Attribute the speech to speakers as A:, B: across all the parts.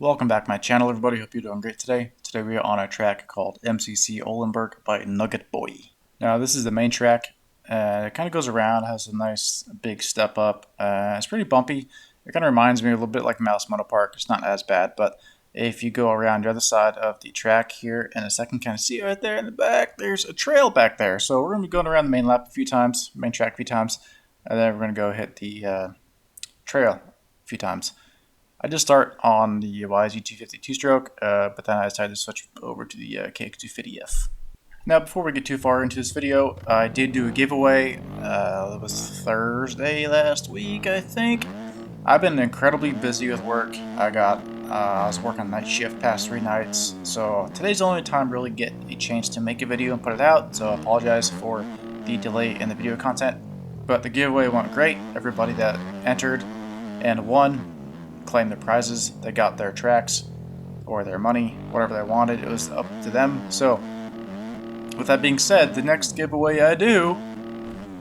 A: Welcome back to my channel, everybody. Hope you're doing great today. Today we are on a track called MCC Ohlenberg by Nuggetboi. Now this is the main track. It kind of goes around, has a nice big step up. It's pretty bumpy. It kind of reminds me a little bit like Mouse Moto Park. It's not as bad, but if you go around the other side of the track here in a second, kind of see right there in the back, there's a trail back there. So we're going to be going around the main lap a few times, main track a few times, and then we're going to go hit the trail a few times. I just start on the YZ250 two-stroke, but then I decided to switch over to the KX250F. Now, before we get too far into this video, I did do a giveaway. It was Thursday last week, I think. I've been incredibly busy with work. I was working night shift past 3 nights, so today's the only time I really get a chance to make a video and put it out, so I apologize for the delay in the video content. But the giveaway went great. Everybody that entered and won claim their prizes. They got their tracks or their money, whatever they wanted. It was up to them. So with that being said, the next giveaway I do,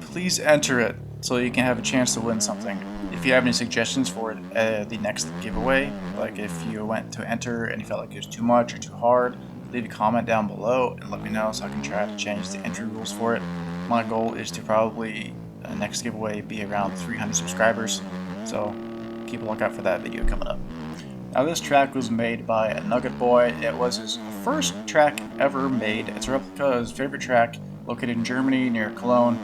A: please enter it so you can have a chance to win something. If you have any suggestions for the next giveaway, like if you went to enter and you felt like it was too much or too hard, leave a comment down below and let me know so I can try to change the entry rules for it. My goal is to probably next giveaway be around 300 subscribers, so keep a lookout for that video coming up. Now this track was made by Nuggetboi. It was his first track ever made. It's a replica of his favorite track located in Germany near Cologne.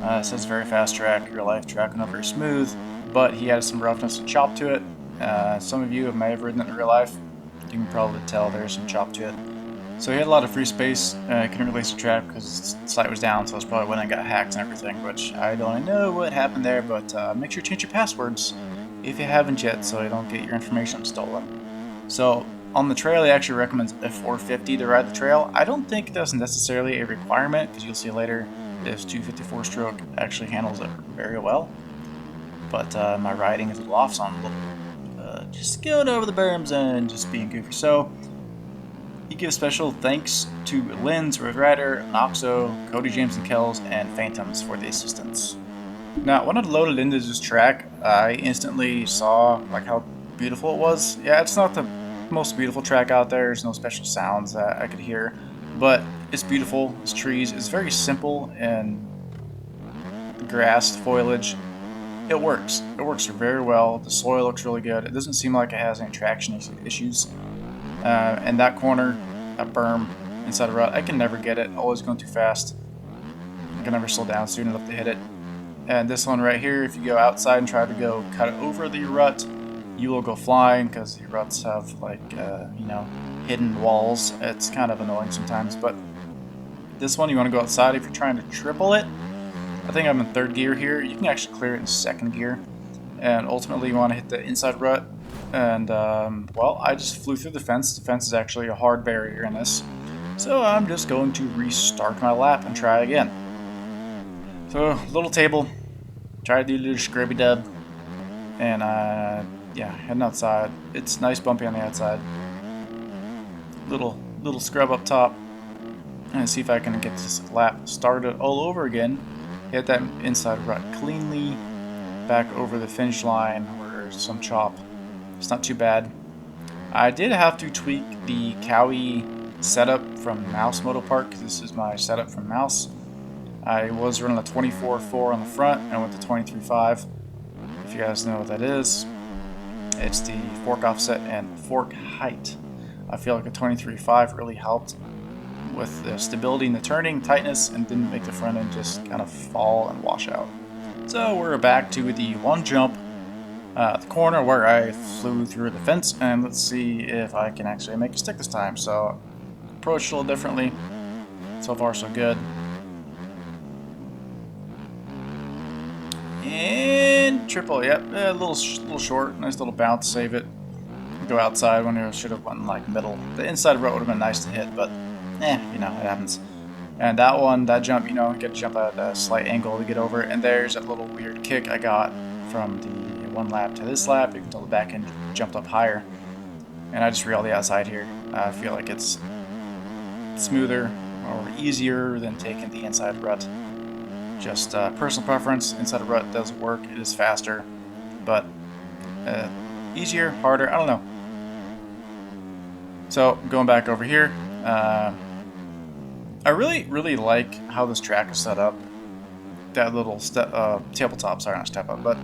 A: It says very fast track, real life track, not very smooth, but he had some roughness and chop to it. Some of you may have ridden it in real life. You can probably tell there's some chop to it. So he had a lot of free space. Couldn't release the track because the site was down, so it's probably when it got hacked and everything, which I don't know what happened there, but make sure to change your passwords if you haven't yet, so you don't get your information stolen. So on the trail, he actually recommends a 450 to ride the trail. I don't think that's necessarily a requirement, because you'll see later this 254 stroke actually handles it very well. But my riding is a little off, so I'm just going over the berms and just being goofy. So he gives special thanks to Lynn's Road Rider, Noxo, Cody James and Kells, and Phantoms for the assistance. Now, when I loaded into this track, I instantly saw like how beautiful it was. Yeah, it's not the most beautiful track out there. There's no special sounds that I could hear, but it's beautiful. It's trees. It's very simple, and the grass, foliage, it works. It works very well. The soil looks really good. It doesn't seem like it has any traction issues. And that corner, that berm inside a rut, I can never get it. Always going too fast. I can never slow down soon enough to hit it. And this one right here, if you go outside and try to go cut over the rut, you will go flying because the ruts have like, hidden walls. It's kind of annoying sometimes, but this one you want to go outside if you're trying to triple it. I think I'm in 3rd gear here. You can actually clear it in 2nd gear. And ultimately you want to hit the inside rut. And, well, I just flew through the fence. The fence is actually a hard barrier in this. So I'm just going to restart my lap and try again. So, little table, try to do a little scrubby dub, and yeah, heading outside. It's nice bumpy on the outside. Little scrub up top, and see if I can get this lap started all over again. Hit that inside rut cleanly, back over the finish line where there's some chop. It's not too bad. I did have to tweak the Cowie setup from Mouse Moto Park, because this is my setup from Mouse. I was running a 24.4 on the front and I went to 23.5. If you guys know what that is, it's the fork offset and fork height. I feel like a 23.5 really helped with the stability in the turning, tightness, and didn't make the front end just kind of fall and wash out. So we're back to the one jump at the corner where I flew through the fence, and let's see if I can actually make it stick this time. So approach a little differently. So far so good. And triple, yep, a little short, nice little bounce, save it. Go outside when it should have went like middle. The inside rut would have been nice to hit, but it happens. And that jump, get to jump at a slight angle to get over. And there's that little weird kick I got from the one lap to this lap. You can tell the back end jumped up higher. And I just reeled the outside here. I feel like it's smoother or easier than taking the inside rut. Just personal preference. Inside a rut does work. It is faster, but easier, harder. I don't know. So going back over here, I really like how this track is set up. That little tabletop, sorry, not step up, but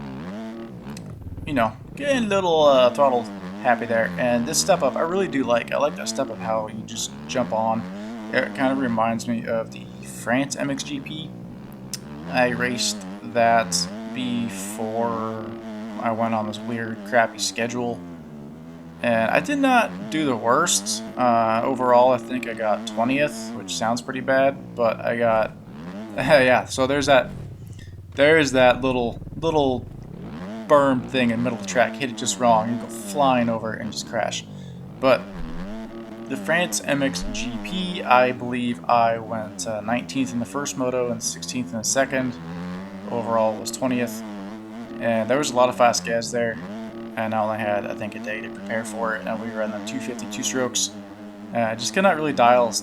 A: you know, getting a little throttle happy there. And this step up, I really do like. I like that step up, how you just jump on. It kind of reminds me of the France MXGP. I raced that before I went on this weird, crappy schedule. And I did not do the worst. Overall, I think I got 20th, which sounds pretty bad, but I got, yeah, so there's that little berm thing in the middle of the track. Hit it just wrong, you go flying over and just crash. But the France MXGP, I believe I went 19th in the first moto and 16th in the second. Overall was 20th, and there was a lot of fast gas there. And I only had, I think, a day to prepare for it, and we were in the 250 2-strokes. I just could not really dial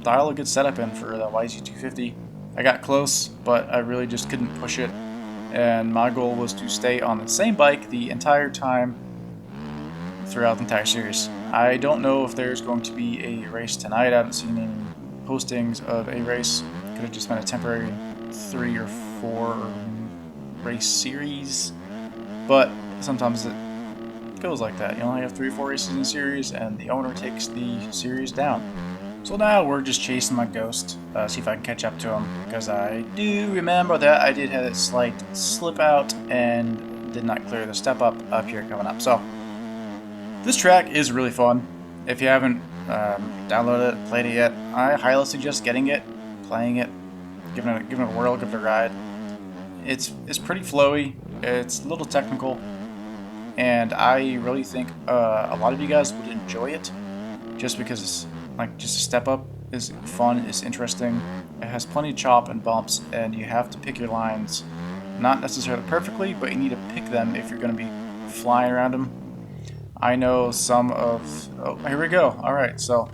A: a good setup in for the YZ250. I got close, but I really just couldn't push it. And my goal was to stay on the same bike the entire time throughout the entire series. I don't know if there's going to be a race tonight. I haven't seen any postings of a race. Could have just been a temporary 3 or 4 race series, but sometimes it goes like that. You only have 3 or 4 races in a series, and the owner takes the series down. So now we're just chasing my ghost, see if I can catch up to him, because I do remember that I did have a slight slip out and did not clear the step up here coming up. So this track is really fun. If you haven't downloaded it, played it yet, I highly suggest getting it, playing it, giving it a whirl, give it a ride. It's pretty flowy. It's a little technical, and I really think a lot of you guys would enjoy it, just because it's like just a step up is fun, it's interesting. It has plenty of chop and bumps, and you have to pick your lines, not necessarily perfectly, but you need to pick them if you're going to be flying around them. I know some of... Oh, here we go. Alright, so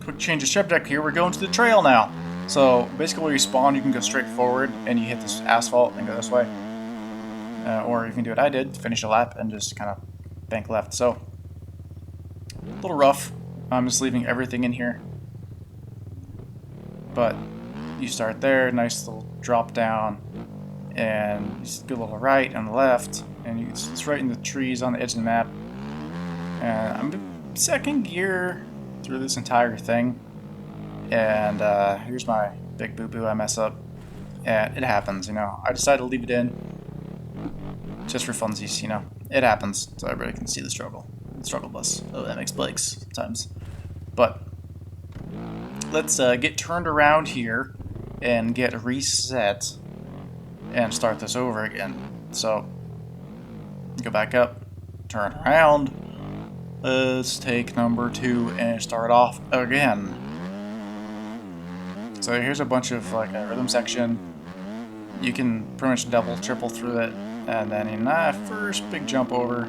A: quick change of subject here. We're going to the trail now. So basically where you spawn, you can go straight forward and you hit this asphalt and go this way. Or you can do what I did, finish a lap and just kind of bank left. So a little rough. I'm just leaving everything in here. But you start there, nice little drop down, and you just go a little right and left, and it's right in the trees on the edge of the map. And I'm in second gear through this entire thing, and here's my big boo-boo. I mess up, and it happens, you know. I decided to leave it in just for funsies, you know. It happens, so everybody can see the struggle bus of MX bikes sometimes. But let's get turned around here and get reset and start this over again. So go back up, turn around, let's take number 2 and start off again. So here's a bunch of like a rhythm section. You can pretty much double, triple through it, and then in that first big jump over,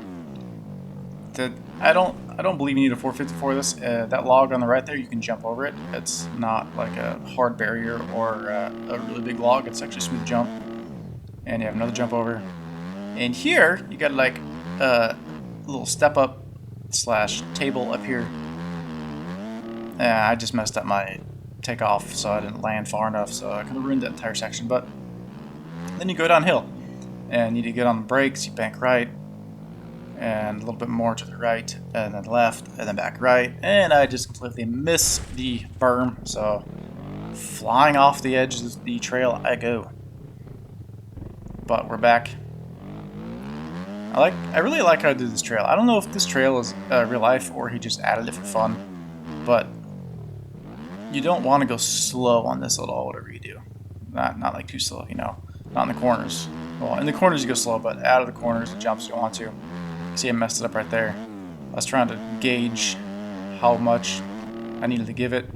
A: I don't believe you need a 450 for this. That log on the right there, you can jump over it. It's not like a hard barrier or a really big log. It's actually a smooth jump. And you have another jump over. And here, you got like a little step up / table up here. I just messed up my takeoff, so I didn't land far enough, so I kind of ruined that entire section. But then you go downhill, and you need to get on the brakes. You bank right, and a little bit more to the right, and then left, and then back right, and I just completely missed the berm, so flying off the edge of the trail I go. But we're back. I really like how I did this trail. I don't know if this trail is real life or he just added it for fun, but you don't want to go slow on this at all, whatever you do. Not like too slow, you know. Not in the corners. Well, in the corners you go slow, but out of the corners, the jumps you don't want to. See, I messed it up right there. I was trying to gauge how much I needed to give it.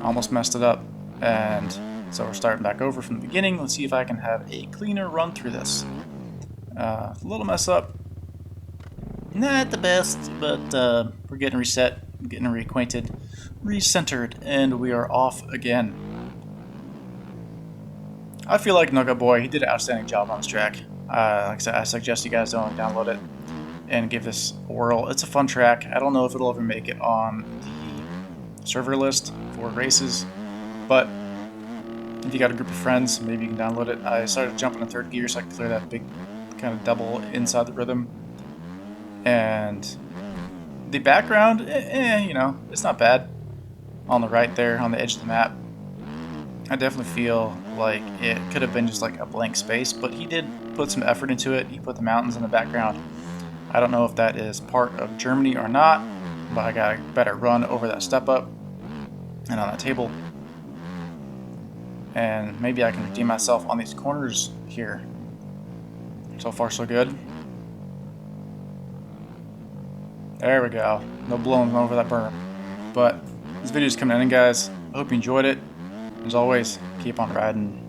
A: Almost messed it up. And so we're starting back over from the beginning. Let's see if I can have a cleaner run through this. A little mess up. Not the best, but we're getting reset, getting reacquainted, recentered, and we are off again. I feel like Nuggetboi, he did an outstanding job on this track. Like I said, I suggest you guys don't download it. and give this a whirl. It's a fun track. I don't know if it'll ever make it on the server list for races, but if you got a group of friends, maybe you can download it. I started jumping in third gear so I can clear that big kind of double inside the rhythm. And the background, you know, it's not bad. On the right there, on the edge of the map, I definitely feel like it could have been just like a blank space, but he did put some effort into it. He put the mountains in the background. I don't know if that is part of Germany or not, but I got a better run over that step up and on that table. And maybe I can redeem myself on these corners here. So far, so good. There we go. No blowing over that berm. But this video is coming in, guys. I hope you enjoyed it. As always, keep on riding.